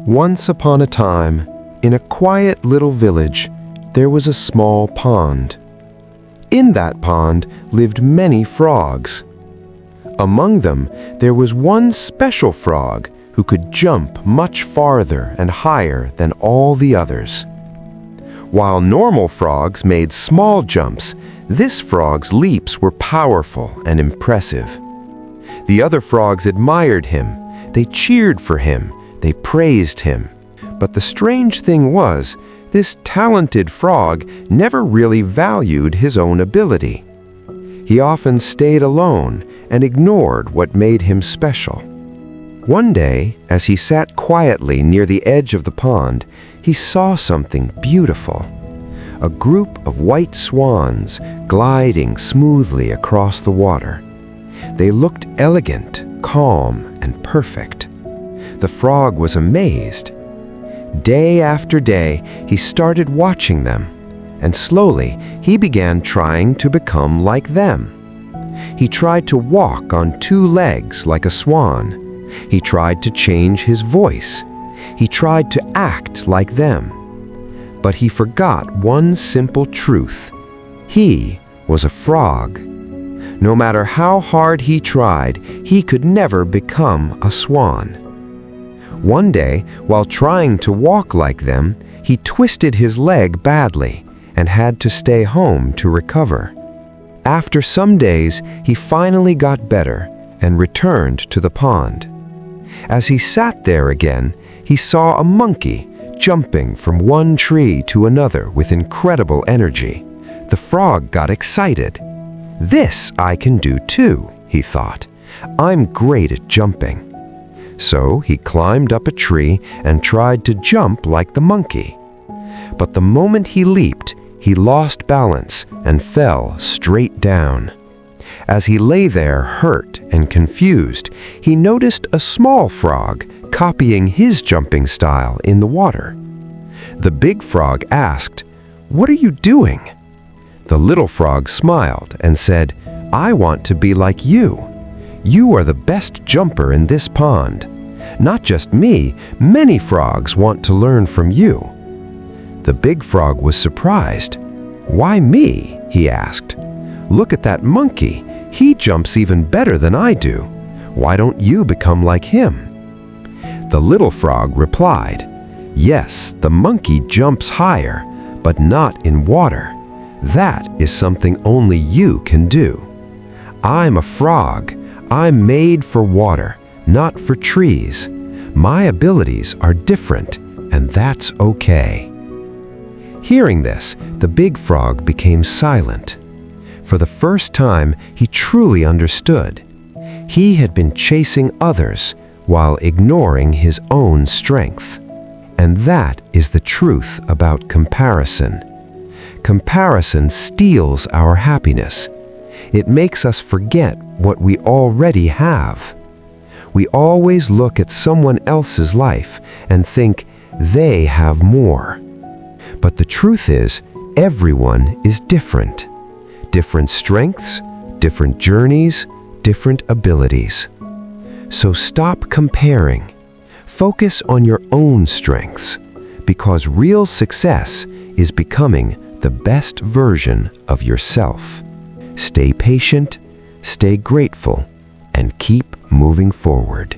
Once upon a time, in a quiet little village, there was a small pond. In that pond lived many frogs. Among them, there was one special frog who could jump much farther and higher than all the others. While normal frogs made small jumps, this frog's leaps were powerful and impressive. The other frogs admired him, they cheered for him, they praised him. But the strange thing was, this talented frog never really valued his own ability. He often stayed alone and ignored what made him special. One day, as he sat quietly near the edge of the pond, he saw something beautiful. A group of white swans gliding smoothly across the water. They looked elegant, calm, and perfect. The frog was amazed. Day after day, he started watching them, and slowly he began trying to become like them. He tried to walk on two legs like a swan. He tried to change his voice. He tried to act like them. But he forgot one simple truth. He was a frog. No matter how hard he tried, he could never become a swan. One day, while trying to walk like them, he twisted his leg badly and had to stay home to recover. After some days, he finally got better and returned to the pond. As he sat there again, he saw a monkey jumping from one tree to another with incredible energy. The frog got excited. "This I can do too," he thought. "I'm great at jumping." So he climbed up a tree and tried to jump like the monkey. But the moment he leaped, he lost balance and fell straight down. As he lay there hurt and confused, he noticed a small frog copying his jumping style in the water. The big frog asked, "What are you doing?" The little frog smiled and said, "I want to be like you. You are the best jumper in this pond. Not just me, many frogs want to learn from you." The big frog was surprised. "Why me?" he asked. "Look at that monkey. He jumps even better than I do. Why don't you become like him?" The little frog replied, "Yes, the monkey jumps higher, but not in water. That is something only you can do. I'm a frog. I'm made for water, not for trees. My abilities are different, and that's okay." Hearing this, the big frog became silent. For the first time, he truly understood. He had been chasing others while ignoring his own strength. And that is the truth about comparison. Comparison steals our happiness. It makes us forget what we already have. We always look at someone else's life and think they have more. But the truth is, everyone is different. Different strengths, different journeys, different abilities. So stop comparing. Focus on your own strengths, because real success is becoming the best version of yourself. Stay patient, stay grateful, and keep moving forward.